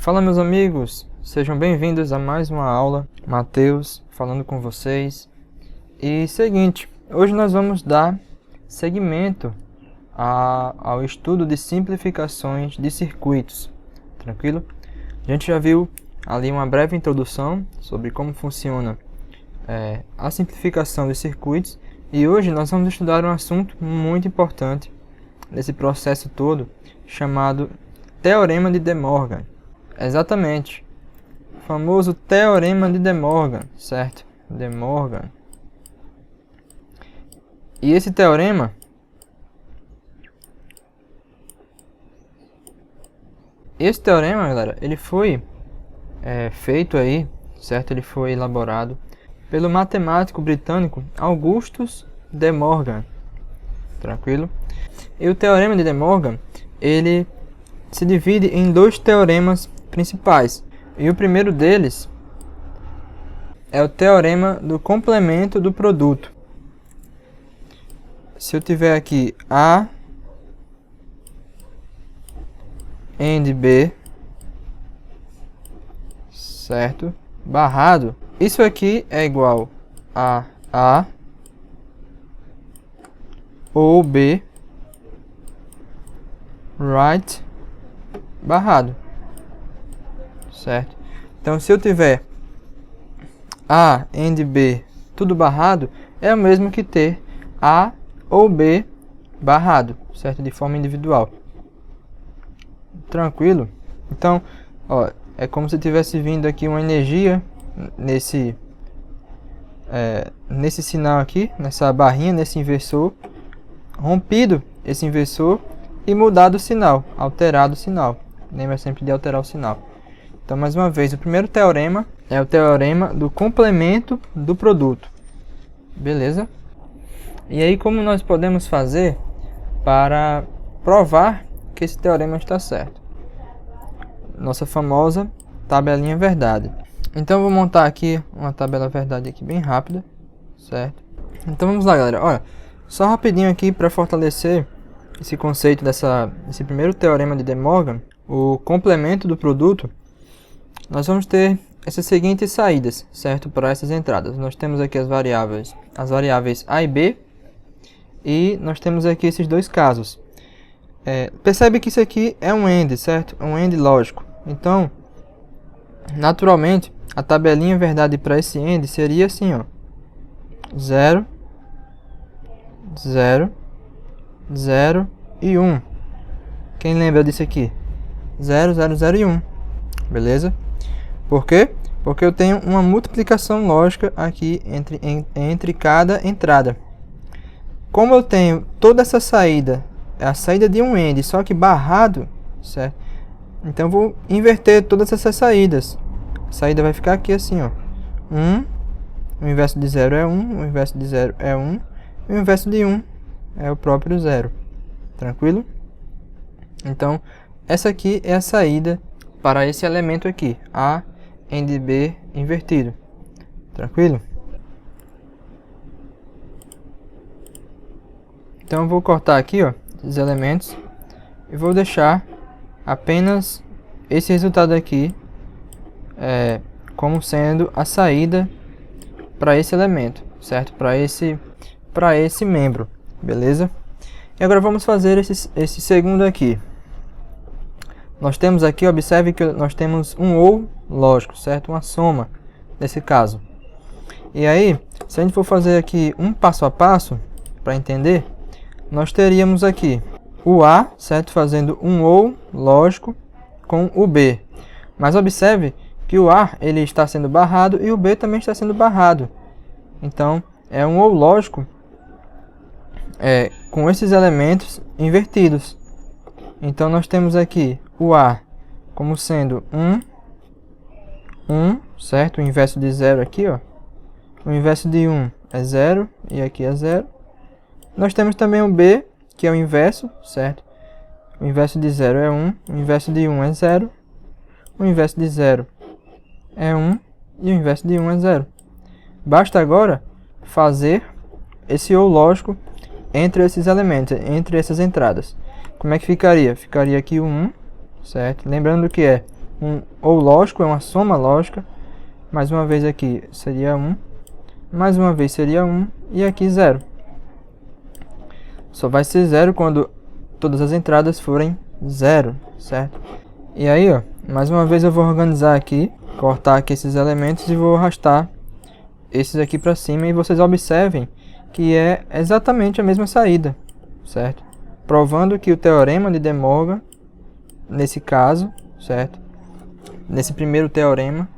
Fala, meus amigos, sejam bem-vindos a mais uma aula. Matheus falando com vocês. E seguinte, hoje nós vamos dar seguimento ao estudo de simplificações de circuitos, tranquilo? A gente já viu ali uma breve introdução sobre como funciona a simplificação de circuitos, e hoje nós vamos estudar um assunto muito importante nesse processo todo, chamado Teorema de De Morgan. Exatamente, o famoso Teorema de De Morgan, certo? De Morgan. E esse teorema galera, ele foi feito aí, certo? Ele foi elaborado pelo matemático britânico Augustus De Morgan, tranquilo? E o Teorema de De Morgan, ele se divide em dois teoremas principais. E o primeiro deles é o teorema do complemento do produto. Se eu tiver aqui A and B, certo? Barrado, isso aqui é igual a A ou B, right, barrado, certo? Então, se eu tiver A and B tudo barrado, é o mesmo que ter A ou B barrado, certo? De forma individual. Tranquilo? Então, ó, é como se tivesse vindo aqui uma energia nesse sinal aqui, nessa barrinha, nesse inversor, rompido esse inversor e mudado o sinal, alterado o sinal. Lembra sempre de alterar o sinal. Então, mais uma vez, o primeiro teorema é o teorema do complemento do produto. Beleza? E aí, como nós podemos fazer para provar que esse teorema está certo? Nossa famosa tabelinha verdade. Então, eu vou montar aqui uma tabela verdade aqui bem rápida, certo? Então, vamos lá, galera. Olha, só rapidinho aqui para fortalecer esse conceito desse primeiro teorema de De Morgan, o complemento do produto. Nós vamos ter essas seguintes saídas, certo? Para essas entradas. Nós temos aqui as variáveis A e B. E nós temos aqui esses dois casos. Percebe que isso aqui é um AND, certo? É um AND lógico. Então, naturalmente, a tabelinha verdade para esse AND seria assim, ó. 0, 0, 0 e 1. Quem lembra disso aqui? 0, 0, 0 e 1. Beleza? Por quê? Porque eu tenho uma multiplicação lógica aqui entre cada entrada. Como eu tenho toda essa saída, é a saída de um AND, só que barrado, certo? Então eu vou inverter todas essas saídas. A saída vai ficar aqui assim, ó. 1, o inverso de 0 é 1, o inverso de 0 é 1, e o inverso de 1 é o próprio 0. Tranquilo? Então, essa aqui é a saída para esse elemento aqui, A and B invertido. Tranquilo? Então eu vou cortar aqui, ó, esses elementos e vou deixar apenas esse resultado aqui como sendo a saída para esse elemento, certo? Para esse membro, beleza? E agora vamos fazer esse segundo aqui. Nós temos aqui, observe que nós temos um ou lógico, certo? Uma soma, nesse caso. E aí, se a gente for fazer aqui um passo a passo, para entender, nós teríamos aqui o A, certo? Fazendo um ou lógico com o B. Mas observe que o A ele está sendo barrado e o B também está sendo barrado. Então, é um ou lógico com esses elementos invertidos. Então, nós temos aqui o A como sendo 1, certo? O inverso de 0 aqui, ó. O inverso de 1 é 0 e aqui é 0. Nós temos também o B, que é o inverso, certo? O inverso de 0 é 1, o inverso de 1 é 0, o inverso de 0 é 1 e o inverso de 1 é 0. Basta agora fazer esse ou lógico entre esses elementos, entre essas entradas. Como é que ficaria? Ficaria aqui o 1, certo? Lembrando que é um ou lógico, é uma soma lógica. Mais uma vez aqui seria 1, mais uma vez seria 1 e aqui 0. Só vai ser 0 quando todas as entradas forem 0, certo? E aí, ó, mais uma vez eu vou organizar aqui, cortar aqui esses elementos e vou arrastar esses aqui para cima, e vocês observem que é exatamente a mesma saída, certo? Provando que o teorema de De Morgan, nesse caso, certo? Nesse primeiro teorema,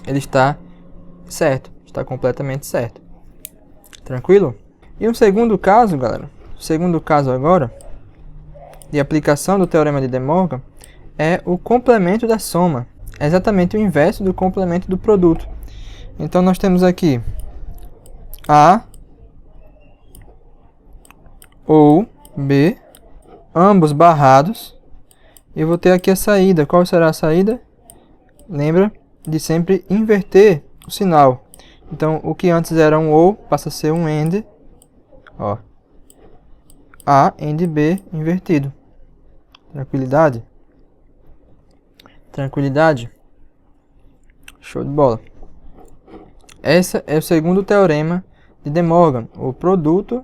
ele está certo, está completamente certo. Tranquilo? E um segundo caso, galera, o segundo caso agora, de aplicação do teorema de De Morgan, é o complemento da soma. É exatamente o inverso do complemento do produto. Então nós temos aqui A ou B, ambos barrados. E eu vou ter aqui a saída. Qual será a saída? Lembra de sempre inverter o sinal. Então o que antes era um ou passa a ser um AND. Ó. A AND B invertido. Tranquilidade? Tranquilidade? Show de bola. Esse é o segundo teorema de De Morgan, o produto,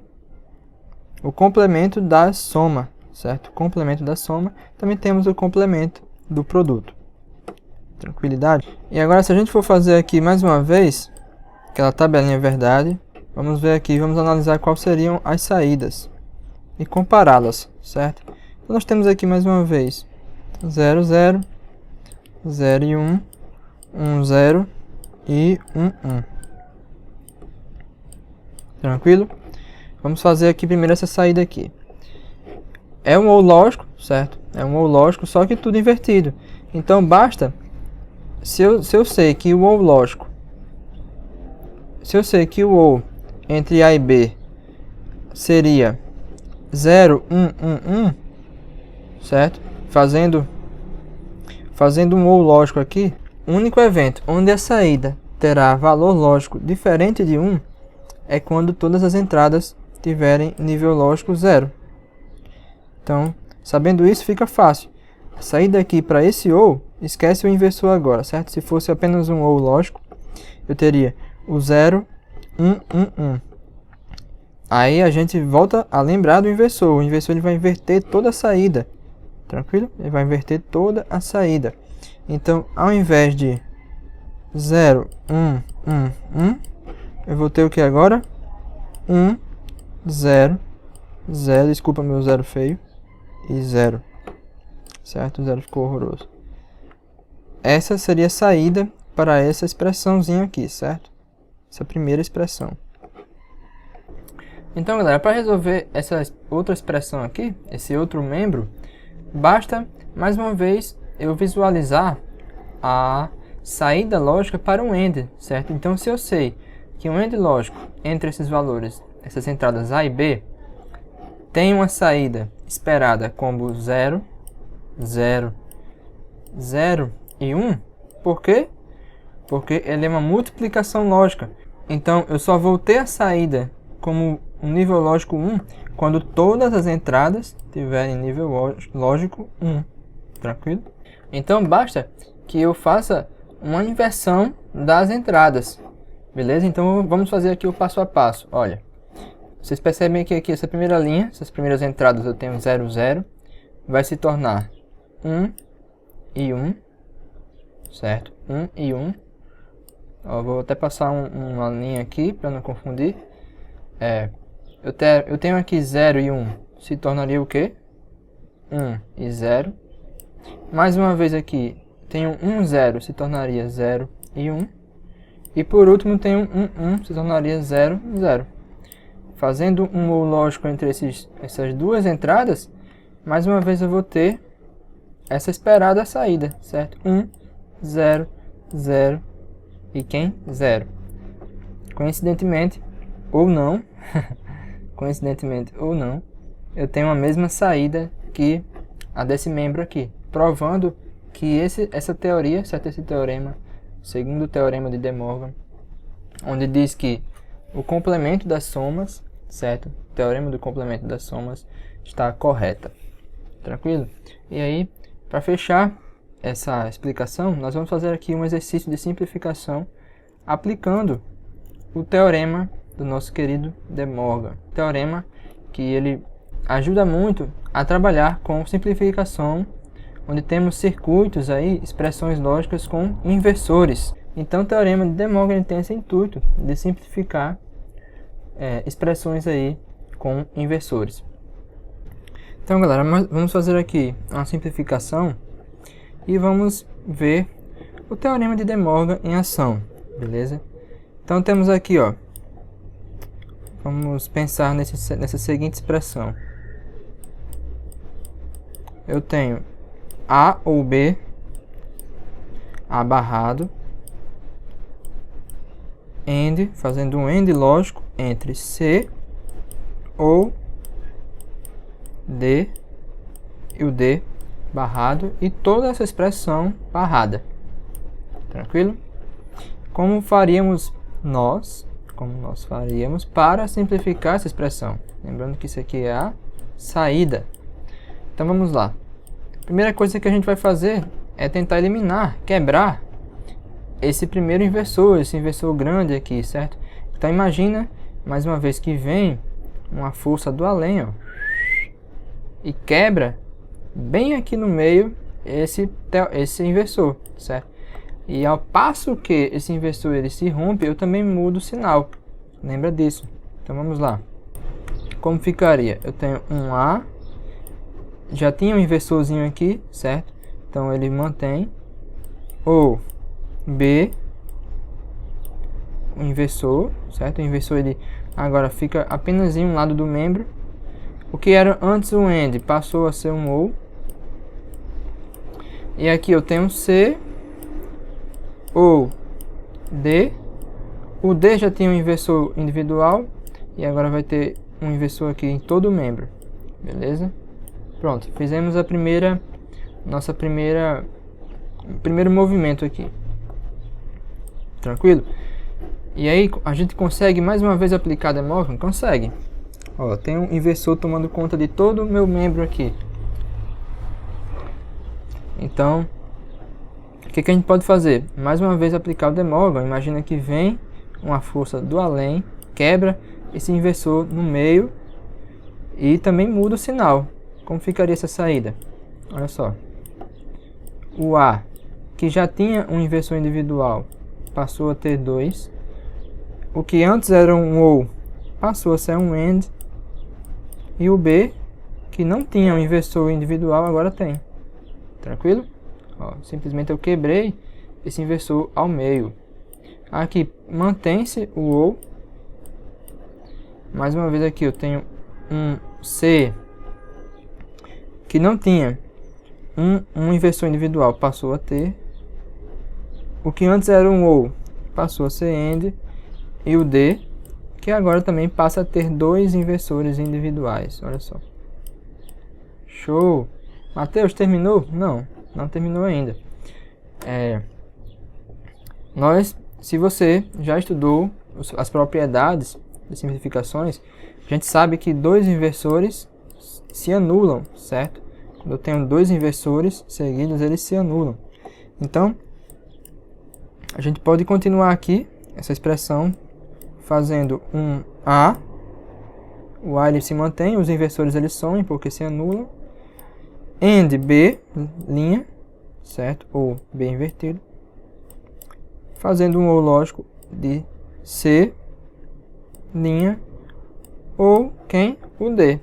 o complemento da soma, certo? Complemento da soma. Também temos o complemento do produto. Tranquilidade? E agora, se a gente for fazer aqui mais uma vez aquela tabelinha verdade, vamos ver aqui, vamos analisar quais seriam as saídas e compará-las, certo? Então nós temos aqui mais uma vez 0, 0, 0 e 1, 1, 0 e 1, 1. Tranquilo? Vamos fazer aqui primeiro essa saída aqui. É um ou lógico, certo? É um ou lógico, só que tudo invertido. Então basta, se eu sei que o ou lógico, se eu sei que o ou entre A e B seria 0, 1, 1, 1, certo? Fazendo um ou lógico aqui, o único evento onde a saída terá valor lógico diferente de 1 é quando todas as entradas tiverem nível lógico 0. Então, sabendo isso, fica fácil. A saída aqui para esse ou, esquece o inversor agora, certo? Se fosse apenas um ou lógico, eu teria o 0, 1, 1, 1. Aí a gente volta a lembrar do inversor. O inversor ele vai inverter toda a saída. Tranquilo? Ele vai inverter toda a saída. Então, ao invés de 0, 1, 1, 1, eu vou ter o que agora? 1, 0, 0, desculpa meu 0 feio, e 0. Certo? O 0 ficou horroroso. Essa seria a saída para essa expressãozinha aqui, certo? Essa primeira expressão. Então, galera, para resolver essa outra expressão aqui, esse outro membro, basta, mais uma vez, eu visualizar a saída lógica para um AND, certo? Então, se eu sei que um AND lógico entre esses valores, essas entradas A e B, tem uma saída esperada como 0, 0, 0 e 1, por quê? Porque ele é uma multiplicação lógica. Então, eu só vou ter a saída como um nível lógico 1 quando todas as entradas tiverem nível lógico 1. Tranquilo? Então, basta que eu faça uma inversão das entradas. Beleza? Então, vamos fazer aqui o passo a passo. Olha, vocês percebem que aqui essa primeira linha, essas primeiras entradas eu tenho 0, 0, vai se tornar 1 e 1, certo? 1 e 1. Ó, vou até passar uma linha aqui para não confundir. Eu tenho aqui 0 e 1, se tornaria o quê? 1 e 0. Mais uma vez aqui, tenho 1, 0, se tornaria 0 e 1. E por último, tenho 1, 1, se tornaria 0, 0. Fazendo um ou lógico entre essas duas entradas, mais uma vez eu vou ter essa esperada saída, certo? 1, 0, 0 e quem? 0. Coincidentemente, ou não, eu tenho a mesma saída que a desse membro aqui, provando que essa teoria, certo? Esse teorema, segundo o teorema de De Morgan, onde diz que o complemento das somas, certo? O teorema do complemento das somas está correta. Tranquilo? E aí, para fechar, essa explicação, nós vamos fazer aqui um exercício de simplificação aplicando o teorema do nosso querido De Morgan. Teorema que ele ajuda muito a trabalhar com simplificação, onde temos circuitos aí, expressões lógicas com inversores. Então o teorema de De Morgan tem esse intuito de simplificar expressões aí com inversores. Então galera, vamos fazer aqui uma simplificação e vamos ver o teorema de De Morgan em ação, beleza? Então temos aqui, ó, vamos pensar nessa seguinte expressão. Eu tenho A ou B, A barrado, AND, fazendo um AND lógico entre C ou D e o D barrado e toda essa expressão barrada. Tranquilo? Como nós faríamos para simplificar essa expressão? Lembrando que isso aqui é a saída. Então vamos lá. A primeira coisa que a gente vai fazer é tentar eliminar, quebrar esse primeiro inversor, esse inversor grande aqui, certo? Então imagina, mais uma vez, que vem uma força do além, ó, e quebra bem aqui no meio esse inversor, certo? E ao passo que esse inversor ele se rompe, eu também mudo o sinal. Lembra disso? Então vamos lá. Como ficaria? Eu tenho um A, já tinha um inversorzinho aqui, certo? Então ele mantém. Ou B, o inversor, certo? O inversor ele agora fica apenas em um lado do membro. O que era antes um AND passou a ser um OR. E aqui eu tenho C ou D. O D já tinha um inversor individual e agora vai ter um inversor aqui em todo o membro. Beleza? Pronto, fizemos o primeiro movimento aqui. Tranquilo? E aí a gente consegue mais uma vez aplicar De Morgan? Consegue. Ó, tem um inversor tomando conta de todo o meu membro aqui. Então, o que a gente pode fazer? Mais uma vez aplicar o De Morgan. Imagina que vem uma força do além, quebra esse inversor no meio e também muda o sinal. Como ficaria essa saída? Olha só. O A, que já tinha um inversor individual, passou a ter 2. O que antes era um OR passou a ser um AND. E o B, que não tinha um inversor individual, agora tem. Tranquilo? Ó, simplesmente eu quebrei esse inversor ao meio. Aqui mantém-se o OR. Mais uma vez aqui eu tenho um C que não tinha um inversor individual, passou a ter. O que antes era um OR passou a ser AND. E o D, que agora também passa a ter 2 inversores individuais. Olha só. Show! Matheus, terminou? Não, não terminou ainda. Se você já estudou as propriedades de simplificações, a gente sabe que 2 inversores se anulam, certo? Quando eu tenho 2 inversores seguidos, eles se anulam. Então, a gente pode continuar aqui essa expressão fazendo um A. O A ele se mantém, os inversores eles somem porque se anulam. AND B, linha, certo? Ou B invertido. Fazendo um OR lógico de C, linha, ou quem? O D.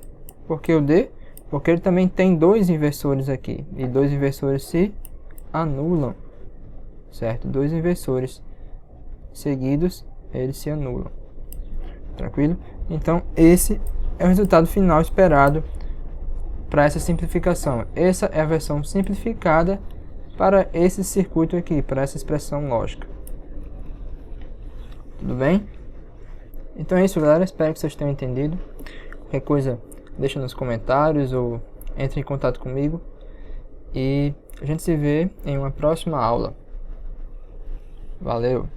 Por que o D? Porque ele também tem 2 inversores aqui. E 2 inversores se anulam, certo? 2 inversores seguidos, eles se anulam. Tranquilo? Então, esse é o resultado final esperado para essa simplificação. Essa é a versão simplificada para esse circuito aqui, para essa expressão lógica. Tudo bem? Então é isso, galera. Espero que vocês tenham entendido. Qualquer coisa, deixa nos comentários ou entre em contato comigo. E a gente se vê em uma próxima aula. Valeu!